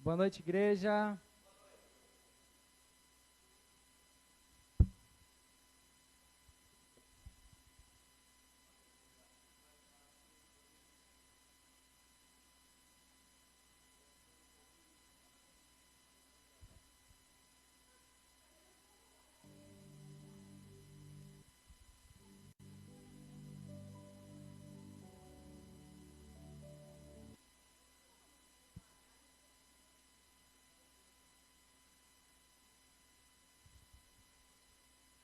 Boa noite, igreja.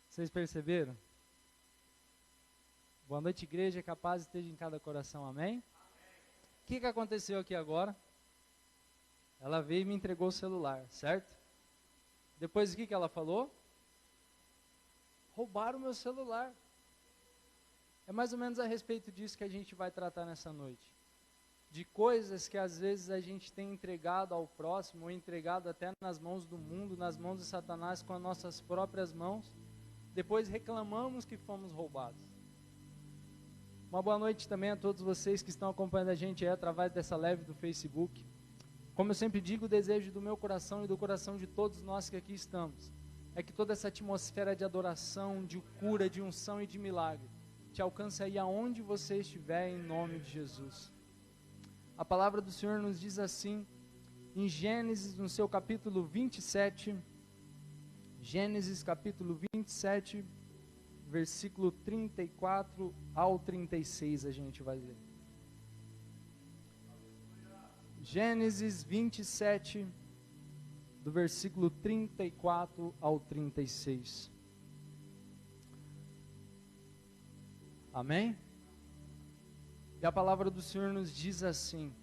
Vocês perceberam? Boa noite, igreja, que a paz esteja em cada coração, amém? O que aconteceu aqui agora? Ela veio e me entregou o celular, certo? Depois o que ela falou? Roubaram o meu celular. É mais ou menos a respeito disso que a gente vai tratar nessa noite. De coisas que às vezes a gente tem entregado ao próximo, ou entregado até nas mãos do mundo, nas mãos de Satanás, com as nossas próprias mãos. Depois reclamamos que fomos roubados. Uma boa noite também a todos vocês que estão acompanhando a gente aí através dessa live do Facebook. Como eu sempre digo, o desejo do meu coração e do coração de todos nós que aqui estamos, é que toda essa atmosfera de adoração, de cura, de unção e de milagre, te alcance aí aonde você estiver, em nome de Jesus. A palavra do Senhor nos diz assim, em Gênesis, no seu capítulo 27, Gênesis capítulo 27, versículo 34 ao 36, a gente vai ler. Gênesis 27, do versículo 34 ao 36. Amém? E a palavra do Senhor nos diz assim: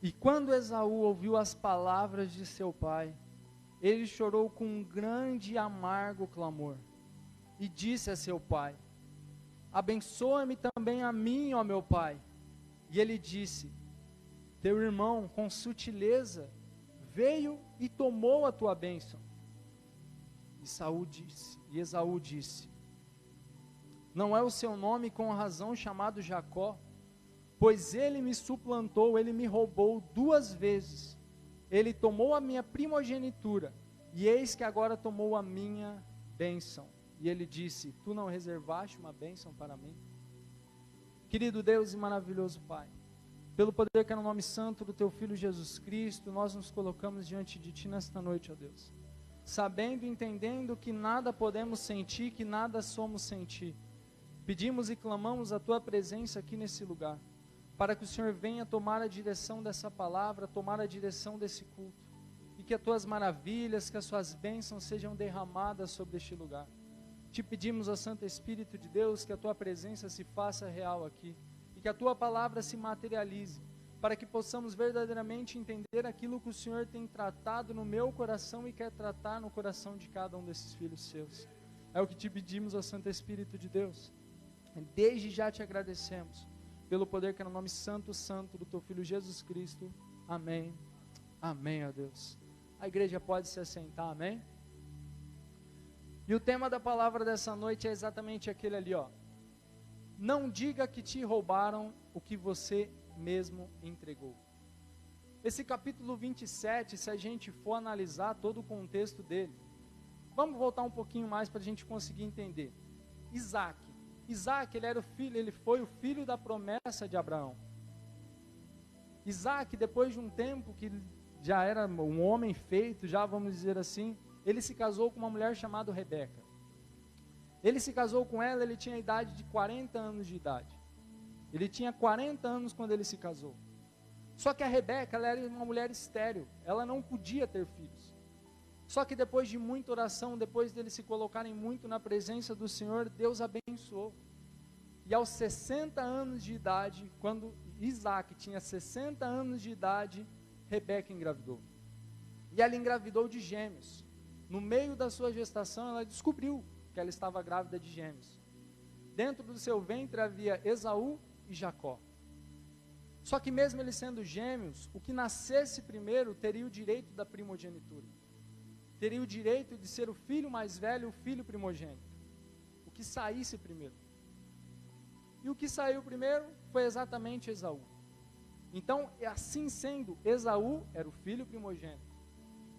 E quando Esaú ouviu as palavras de seu pai, ele chorou com um grande e amargo clamor, e disse a seu pai: Abençoa-me também a mim, ó meu pai. E ele disse: Teu irmão, com sutileza, veio e tomou a tua bênção. E Esaú disse: Não é o seu nome com razão chamado Jacó, pois ele me suplantou, ele me roubou 2 vezes. Ele tomou a minha primogenitura, e eis que agora tomou a minha bênção. E ele disse: Tu não reservaste uma bênção para mim? Querido Deus e maravilhoso Pai, pelo poder que é no nome santo do Teu Filho Jesus Cristo, nós nos colocamos diante de Ti nesta noite, ó Deus, sabendo e entendendo que nada podemos sem Ti, que nada somos sem Ti. Pedimos e clamamos a Tua presença aqui nesse lugar, para que o Senhor venha tomar a direção dessa palavra, tomar a direção desse culto, e que as Tuas maravilhas, que as Suas bênçãos sejam derramadas sobre este lugar. Te pedimos, ó Santo Espírito de Deus, que a Tua presença se faça real aqui, e que a Tua palavra se materialize, para que possamos verdadeiramente entender aquilo que o Senhor tem tratado no meu coração e quer tratar no coração de cada um desses filhos Seus. É o que te pedimos, ó Santo Espírito de Deus. Desde já te agradecemos, pelo poder que é no nome santo do Teu Filho Jesus Cristo. Amém. Amém, ó Deus. A igreja pode se assentar, amém? E o tema da palavra dessa noite é exatamente aquele ali, ó. Não diga que te roubaram o que você mesmo entregou. Esse capítulo 27, se a gente for analisar todo o contexto dele, vamos voltar um pouquinho mais para a gente conseguir entender. Isaac, ele era o filho, ele foi o filho da promessa de Abraão. Isaac, depois de um tempo que já era um homem feito, já vamos dizer assim, ele se casou com uma mulher chamada Rebeca. Ele se casou com ela, ele tinha a idade de 40 anos de idade. Ele tinha 40 anos quando ele se casou. Só que a Rebeca, ela era uma mulher estéril, ela não podia ter filhos. Só que depois de muita oração, depois deles se colocarem muito na presença do Senhor, Deus abençoou. E aos 60 anos de idade, quando Isaac tinha 60 anos de idade, Rebeca engravidou. E ela engravidou de gêmeos. No meio da sua gestação, ela descobriu que ela estava grávida de gêmeos. Dentro do seu ventre havia Esaú e Jacó. Só que mesmo eles sendo gêmeos, o que nascesse primeiro teria o direito da primogenitura. Teria o direito de ser o filho mais velho, o filho primogênito. O que saísse primeiro. E o que saiu primeiro foi exatamente Esaú. Então, assim sendo, Esaú era o filho primogênito.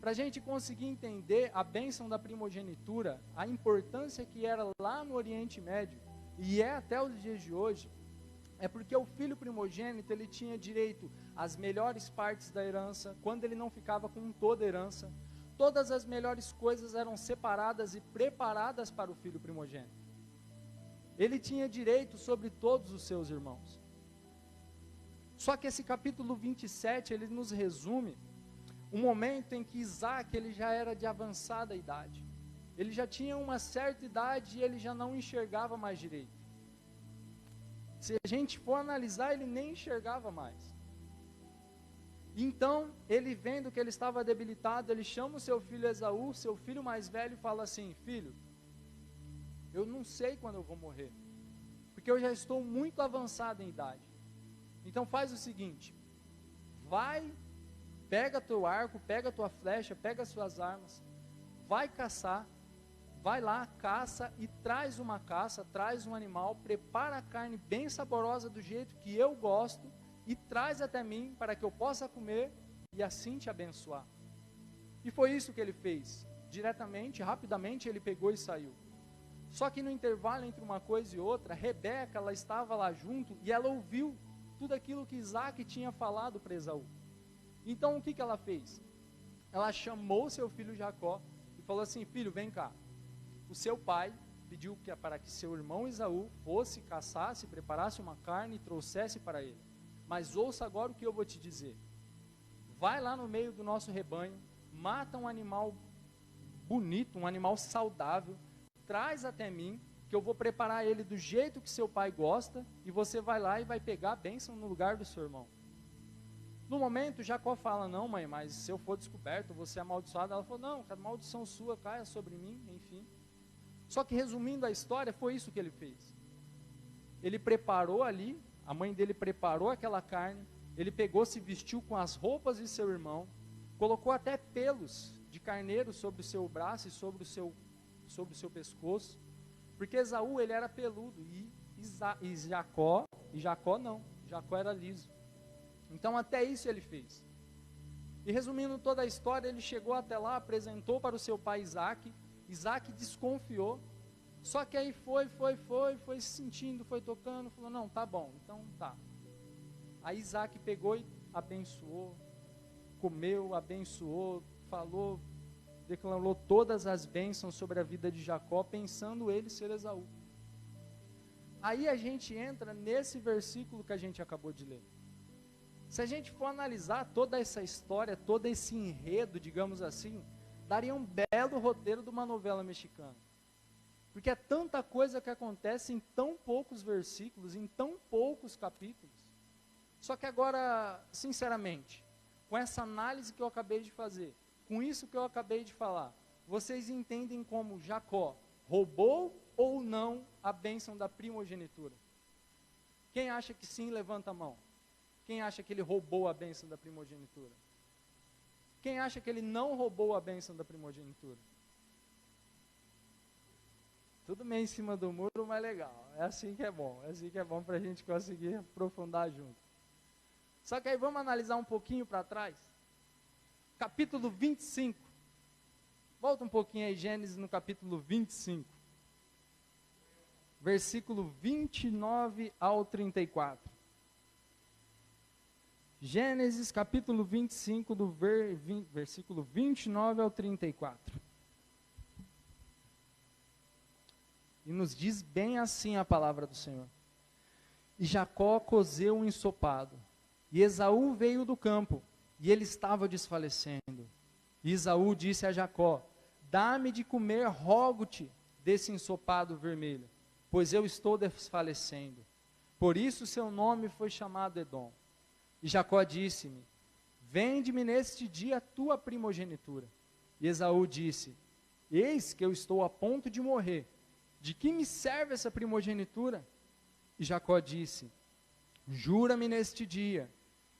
Para a gente conseguir entender a bênção da primogenitura, a importância que era lá no Oriente Médio, e é até os dias de hoje, é porque o filho primogênito, ele tinha direito às melhores partes da herança, quando ele não ficava com toda a herança. Todas as melhores coisas eram separadas e preparadas para o filho primogênito. Ele tinha direito sobre todos os seus irmãos. Só que esse capítulo 27, ele nos resume um momento em que Isaac, ele já era de avançada idade. Ele já tinha uma certa idade e ele já não enxergava mais direito. Se a gente for analisar, ele nem enxergava mais. Então, ele vendo que ele estava debilitado, ele chama o seu filho Esaú, seu filho mais velho, e fala assim: filho, eu não sei quando eu vou morrer, porque eu já estou muito avançado em idade. Então faz o seguinte, vai, pega teu arco, pega tua flecha, pega as suas armas, vai caçar, vai lá, caça e traz uma caça, traz um animal, prepara a carne bem saborosa do jeito que eu gosto e traz até mim para que eu possa comer e assim te abençoar. E foi isso que ele fez, diretamente, rapidamente ele pegou e saiu. Só que no intervalo entre uma coisa e outra, Rebeca, ela estava lá junto e ela ouviu tudo aquilo que Isaac tinha falado para Esaú. Então o que ela fez? Ela chamou seu filho Jacó e falou assim: filho, vem cá. O seu pai pediu para que seu irmão Esaú fosse, caçasse, preparasse uma carne e trouxesse para ele. Mas ouça agora o que eu vou te dizer. Vai lá no meio do nosso rebanho, mata um animal bonito, um animal saudável, traz até mim, que eu vou preparar ele do jeito que seu pai gosta, e você vai lá e vai pegar a bênção no lugar do seu irmão. No momento, Jacó fala: não, mãe, mas se eu for descoberto, você é amaldiçoado. Ela falou: não, que a maldição sua caia sobre mim, enfim. Só que resumindo a história, foi isso que ele fez. Ele preparou ali, a mãe dele preparou aquela carne, ele pegou, se vestiu com as roupas de seu irmão, colocou até pelos de carneiro sobre o seu braço e sobre o seu pescoço, porque Esaú, ele era peludo, e Jacó não, Jacó era liso. Então até isso ele fez. E resumindo toda a história, ele chegou até lá, apresentou para o seu pai Isaac. Isaac desconfiou, só que aí foi se sentindo, foi tocando, falou: não, tá bom, então tá. Aí Isaac pegou e abençoou, comeu, abençoou, falou, declarou todas as bênçãos sobre a vida de Jacó, pensando ele ser Esaú. Aí a gente entra nesse versículo que a gente acabou de ler. Se a gente for analisar toda essa história, todo esse enredo, digamos assim, daria um belo roteiro de uma novela mexicana. Porque é tanta coisa que acontece em tão poucos versículos, em tão poucos capítulos. Só que agora, sinceramente, com essa análise que eu acabei de fazer, com isso que eu acabei de falar, vocês entendem como Jacó roubou ou não a bênção da primogenitura? Quem acha que sim, levanta a mão. Quem acha que ele roubou a bênção da primogenitura? Quem acha que ele não roubou a bênção da primogenitura? Tudo meio em cima do muro, mas legal. É assim que é bom para a gente conseguir aprofundar junto. Só que aí vamos analisar um pouquinho para trás. Capítulo 25. Volta um pouquinho aí, Gênesis no capítulo 25. Versículo 29 ao 34. Gênesis capítulo 25, do versículo 29 ao 34. E nos diz bem assim a palavra do Senhor. E Jacó cozeu um ensopado, e Esaú veio do campo, e ele estava desfalecendo. E Esaú disse a Jacó: dá-me de comer, rogo-te, desse ensopado vermelho, pois eu estou desfalecendo. Por isso seu nome foi chamado Edom. E Jacó disse-me: vende-me neste dia a tua primogenitura. E Esaú disse: eis que eu estou a ponto de morrer, de que me serve essa primogenitura? E Jacó disse: jura-me neste dia.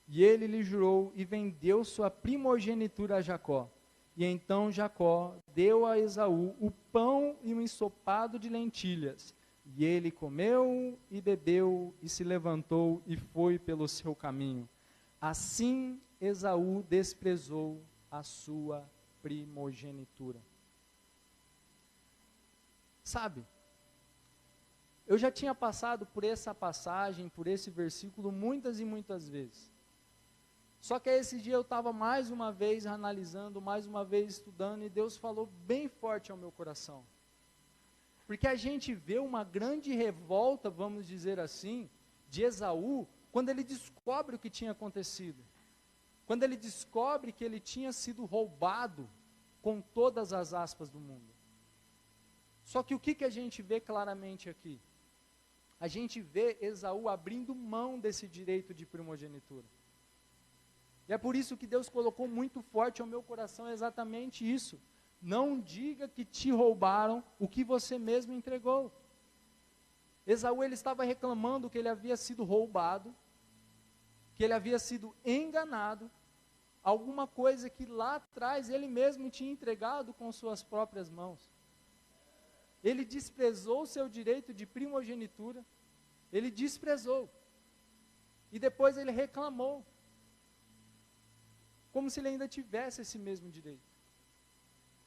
E ele lhe jurou e vendeu sua primogenitura a Jacó. E então Jacó deu a Esaú o pão e um ensopado de lentilhas. E ele comeu e bebeu e se levantou e foi pelo seu caminho. Assim Esaú desprezou a sua primogenitura. Sabe, eu já tinha passado por essa passagem, por esse versículo muitas e muitas vezes. Só que esse dia eu estava mais uma vez analisando, mais uma vez estudando, e Deus falou bem forte ao meu coração. Porque a gente vê uma grande revolta, vamos dizer assim, de Esaú, quando ele descobre o que tinha acontecido. Quando ele descobre que ele tinha sido roubado com todas as aspas do mundo. Só que o que a gente vê claramente aqui? A gente vê Esaú abrindo mão desse direito de primogenitura. E é por isso que Deus colocou muito forte ao meu coração exatamente isso. Não diga que te roubaram o que você mesmo entregou. Esaú, ele estava reclamando que ele havia sido roubado, que ele havia sido enganado, alguma coisa que lá atrás ele mesmo tinha entregado com suas próprias mãos. Ele desprezou o seu direito de primogenitura, ele desprezou, e depois ele reclamou, como se ele ainda tivesse esse mesmo direito.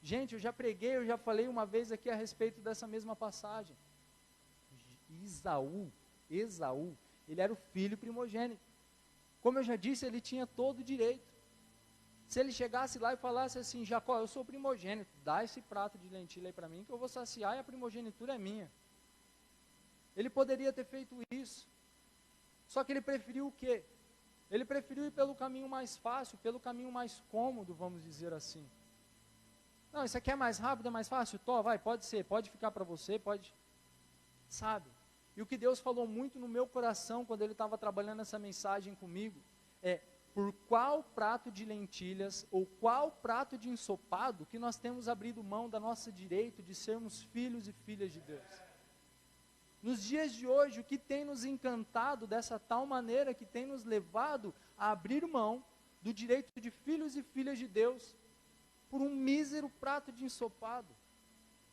Gente, eu já preguei, eu já falei uma vez aqui a respeito dessa mesma passagem. Esaú, ele era o filho primogênito. Como eu já disse, ele tinha todo o direito. Se ele chegasse lá e falasse assim: Jacó, eu sou primogênito, dá esse prato de lentilha aí para mim, que eu vou saciar e a primogenitura é minha. Ele poderia ter feito isso. Só que ele preferiu o quê? Ele preferiu ir pelo caminho mais fácil, pelo caminho mais cômodo, vamos dizer assim. Não, isso aqui é mais rápido, é mais fácil? Tó, vai, pode ser, pode ficar para você, pode. Sabe? E o que Deus falou muito no meu coração, quando Ele estava trabalhando essa mensagem comigo, é: por qual prato de lentilhas, ou qual prato de ensopado, que nós temos abrido mão da nossa direito de sermos filhos e filhas de Deus? Nos dias de hoje, o que tem nos encantado dessa tal maneira, que tem nos levado a abrir mão do direito de filhos e filhas de Deus, por um mísero prato de ensopado,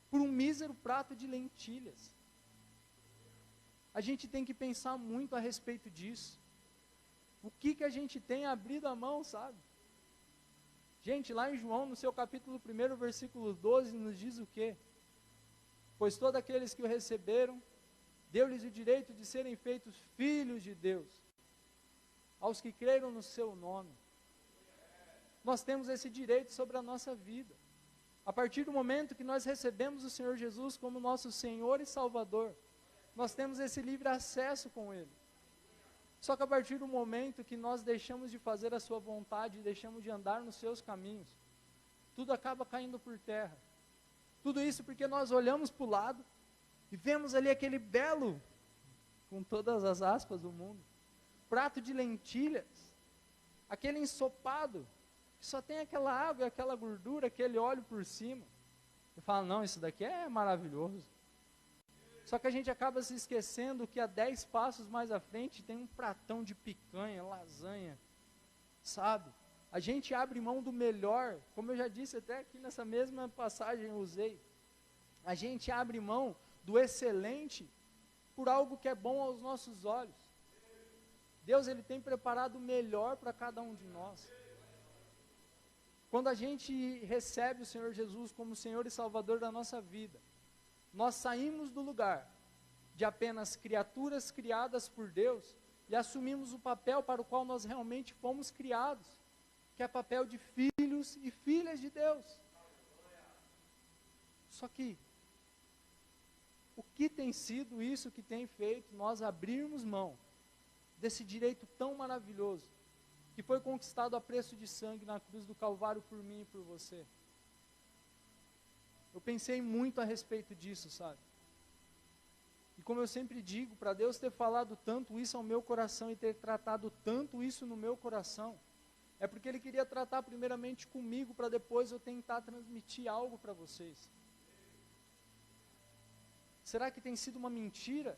por um mísero prato de lentilhas. A gente tem que pensar muito a respeito disso. O que a gente tem abrido a mão, sabe? Gente, lá em João, no seu capítulo 1, versículo 12, nos diz o quê? Pois todos aqueles que o receberam, deu-lhes o direito de serem feitos filhos de Deus, aos que creram no seu nome. Nós temos esse direito sobre a nossa vida. A partir do momento que nós recebemos o Senhor Jesus como nosso Senhor e Salvador, nós temos esse livre acesso com Ele. Só que a partir do momento que nós deixamos de fazer a sua vontade, deixamos de andar nos seus caminhos, tudo acaba caindo por terra. Tudo isso porque nós olhamos para o lado e vemos ali aquele belo, com todas as aspas do mundo, prato de lentilhas, aquele ensopado, que só tem aquela água e aquela gordura, aquele óleo por cima. E fala: não, isso daqui é maravilhoso. Só que a gente acaba se esquecendo que a 10 passos mais à frente tem um pratão de picanha, lasanha, sabe? A gente abre mão do melhor, como eu já disse até aqui nessa mesma passagem eu usei. A gente abre mão do excelente por algo que é bom aos nossos olhos. Deus, Ele tem preparado o melhor para cada um de nós. Quando a gente recebe o Senhor Jesus como Senhor e Salvador da nossa vida, nós saímos do lugar de apenas criaturas criadas por Deus e assumimos o papel para o qual nós realmente fomos criados, que é papel de filhos e filhas de Deus. Só que, o que tem sido isso que tem feito nós abrirmos mão desse direito tão maravilhoso, que foi conquistado a preço de sangue na cruz do Calvário por mim e por você? Eu pensei muito a respeito disso, sabe? E como eu sempre digo, para Deus ter falado tanto isso ao meu coração e ter tratado tanto isso no meu coração, é porque Ele queria tratar primeiramente comigo, para depois eu tentar transmitir algo para vocês. Será que tem sido uma mentira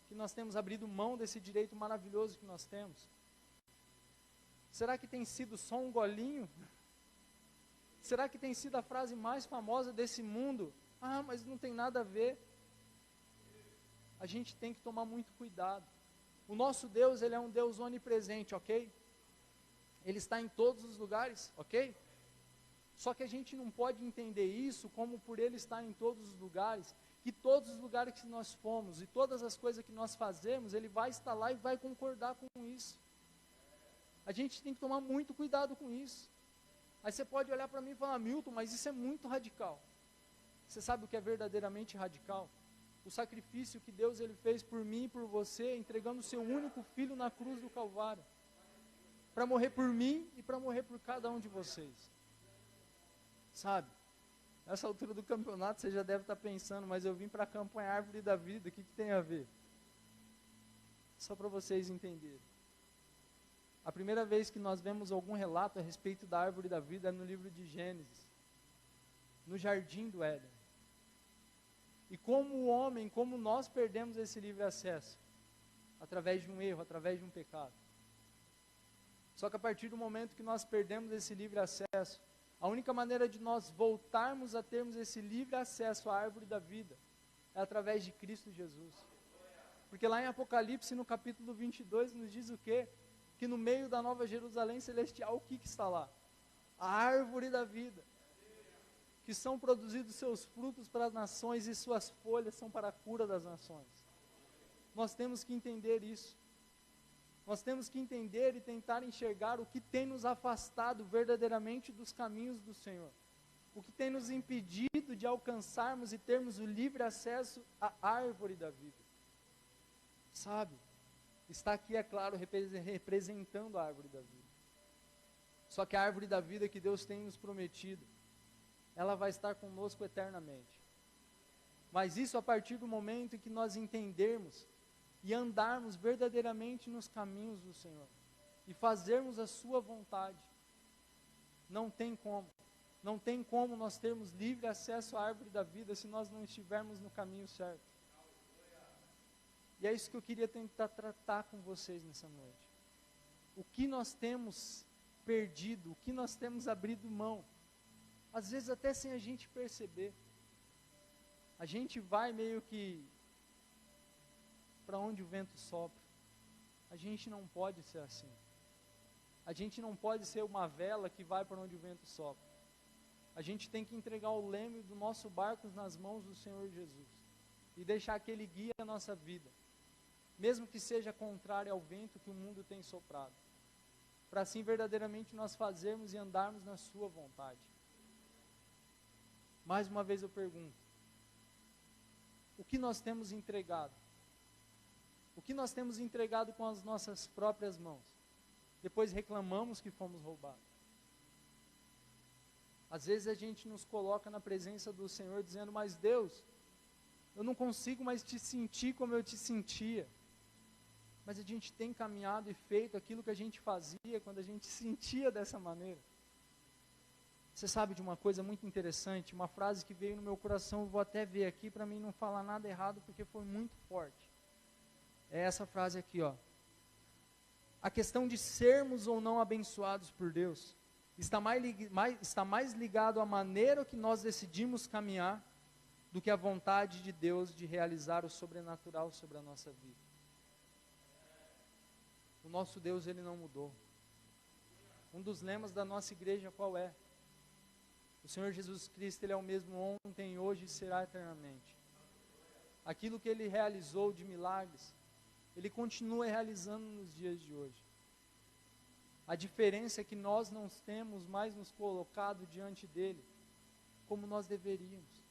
que nós temos abrido mão desse direito maravilhoso que nós temos? Será que tem sido só um golinho? Será que tem sido a frase mais famosa desse mundo? Ah, mas não tem nada a ver. A gente tem que tomar muito cuidado. O nosso Deus, Ele é um Deus onipresente, ok? Ele está em todos os lugares, ok? Só que a gente não pode entender isso como por Ele estar em todos os lugares, que todos os lugares que nós fomos e todas as coisas que nós fazemos, Ele vai estar lá e vai concordar com isso. A gente tem que tomar muito cuidado com isso. Aí você pode olhar para mim e falar, Milton, mas isso é muito radical. Você sabe o que é verdadeiramente radical? O sacrifício que Deus ele fez por mim e por você, entregando o seu único filho na cruz do Calvário, para morrer por mim e para morrer por cada um de vocês. Sabe? Nessa altura do campeonato você já deve estar pensando, mas eu vim para a campanha Árvore da Vida, o que tem a ver? Só para vocês entenderem. A primeira vez que nós vemos algum relato a respeito da Árvore da Vida é no livro de Gênesis, no Jardim do Éden. E como o homem, como nós perdemos esse livre acesso? Através de um erro, através de um pecado. Só que a partir do momento que nós perdemos esse livre acesso, a única maneira de nós voltarmos a termos esse livre acesso à árvore da vida é através de Cristo Jesus. Porque lá em Apocalipse, no capítulo 22, nos diz o quê? Que no meio da Nova Jerusalém Celestial, o que está lá? A árvore da vida. Que são produzidos seus frutos para as nações e suas folhas são para a cura das nações. Nós temos que entender isso. Nós temos que entender e tentar enxergar o que tem nos afastado verdadeiramente dos caminhos do Senhor. O que tem nos impedido de alcançarmos e termos o livre acesso à árvore da vida. Sabe? Está aqui, é claro, representando a árvore da vida. Só que a árvore da vida que Deus tem nos prometido, ela vai estar conosco eternamente. Mas isso a partir do momento em que nós entendermos e andarmos verdadeiramente nos caminhos do Senhor e fazermos a sua vontade. Não tem como. Não tem como nós termos livre acesso à árvore da vida se nós não estivermos no caminho certo. E é isso que eu queria tentar tratar com vocês nessa noite. O que nós temos perdido, o que nós temos abrido mão, às vezes até sem a gente perceber. A gente vai meio que para onde o vento sopra. A gente não pode ser assim. A gente não pode ser uma vela que vai para onde o vento sopra. A gente tem que entregar o leme do nosso barco nas mãos do Senhor Jesus e deixar que Ele guie a nossa vida, mesmo que seja contrário ao vento que o mundo tem soprado, para assim verdadeiramente nós fazermos e andarmos na sua vontade. Mais uma vez eu pergunto, o que nós temos entregado? O que nós temos entregado com as nossas próprias mãos? Depois reclamamos que fomos roubados. Às vezes a gente nos coloca na presença do Senhor dizendo, mas Deus, eu não consigo mais te sentir como eu te sentia. Mas a gente tem caminhado e feito aquilo que a gente fazia quando a gente sentia dessa maneira. Você sabe de uma coisa muito interessante, uma frase que veio no meu coração, eu vou até ver aqui para mim não falar nada errado, porque foi muito forte. É essa frase aqui, ó. A questão de sermos ou não abençoados por Deus está mais ligado à maneira que nós decidimos caminhar do que à vontade de Deus de realizar o sobrenatural sobre a nossa vida. O nosso Deus, Ele não mudou. Um dos lemas da nossa igreja qual é? O Senhor Jesus Cristo, Ele é o mesmo ontem, hoje e será eternamente. Aquilo que Ele realizou de milagres, Ele continua realizando nos dias de hoje. A diferença é que nós não temos mais nos colocado diante dEle como nós deveríamos.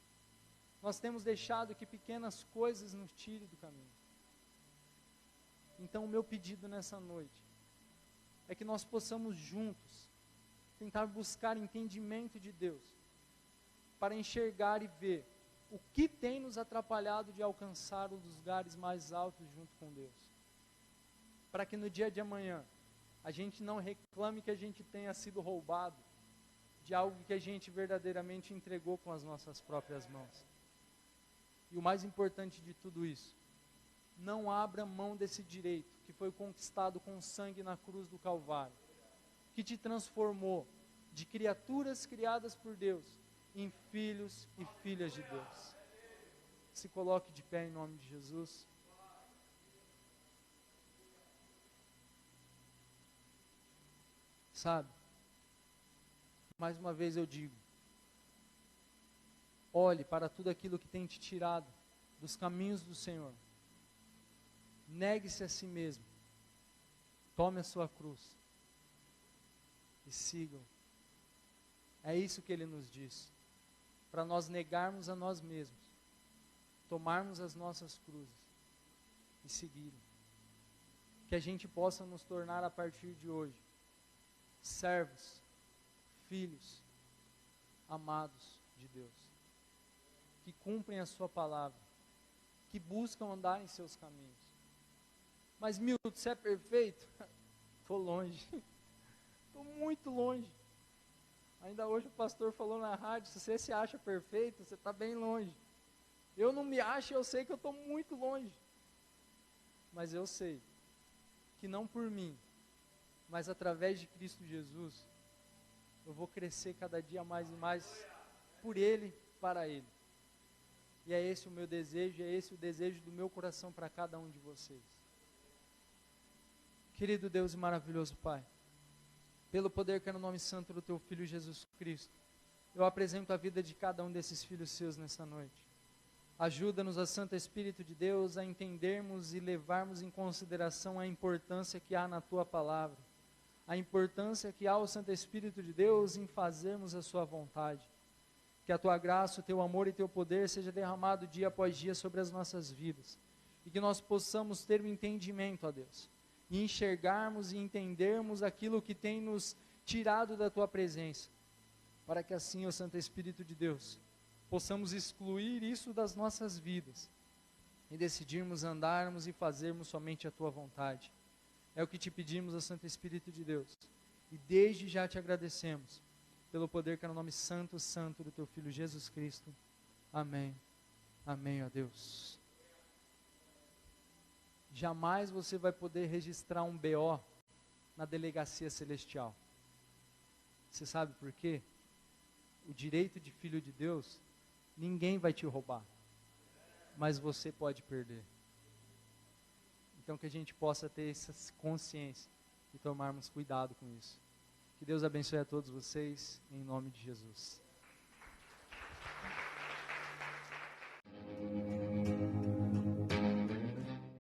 Nós temos deixado que pequenas coisas nos tirem do caminho. Então o meu pedido nessa noite é que nós possamos juntos tentar buscar entendimento de Deus para enxergar e ver o que tem nos atrapalhado de alcançar os lugares mais altos junto com Deus. Para que no dia de amanhã a gente não reclame que a gente tenha sido roubado de algo que a gente verdadeiramente entregou com as nossas próprias mãos. E o mais importante de tudo isso, não abra mão desse direito que foi conquistado com sangue na cruz do Calvário, que te transformou de criaturas criadas por Deus em filhos e filhas de Deus. Se coloque de pé em nome de Jesus. Sabe? Mais uma vez eu digo, olhe para tudo aquilo que tem te tirado dos caminhos do Senhor. Negue-se a si mesmo. Tome a sua cruz. E siga-o. É isso que ele nos diz. Para nós negarmos a nós mesmos. Tomarmos as nossas cruzes. E seguir. Que a gente possa nos tornar a partir de hoje servos, filhos, amados de Deus. Que cumprem a sua palavra. Que buscam andar em seus caminhos. Mas Milton, você é perfeito? Estou longe. Estou muito longe. Ainda hoje o pastor falou na rádio, se você se acha perfeito, você está bem longe. Eu não me acho, eu sei que eu estou muito longe. Mas eu sei que não por mim, mas através de Cristo Jesus, eu vou crescer cada dia mais e mais por Ele, para Ele. E é esse o meu desejo, é esse o desejo do meu coração para cada um de vocês. Querido Deus e maravilhoso Pai, pelo poder que é no nome santo do Teu Filho Jesus Cristo, eu apresento a vida de cada um desses filhos seus nessa noite. Ajuda-nos, a Santo Espírito de Deus, a entendermos e levarmos em consideração a importância que há na Tua palavra, a importância que há ao Santo Espírito de Deus em fazermos a Sua vontade. Que a Tua graça, o Teu amor e Teu poder seja derramado dia após dia sobre as nossas vidas, e que nós possamos ter o entendimento, ó Deus, e enxergarmos e entendermos aquilo que tem nos tirado da Tua presença, para que assim, ó Santo Espírito de Deus, possamos excluir isso das nossas vidas e decidirmos andarmos e fazermos somente a Tua vontade. É o que te pedimos, ó Santo Espírito de Deus, e desde já te agradecemos pelo poder que é no nome santo, santo do Teu Filho Jesus Cristo. Amém. Amém, ó Deus. Jamais você vai poder registrar um BO na delegacia celestial. Você sabe por quê? O direito de filho de Deus, ninguém vai te roubar, mas você pode perder. Então que a gente possa ter essa consciência e tomarmos cuidado com isso. Que Deus abençoe a todos vocês, em nome de Jesus.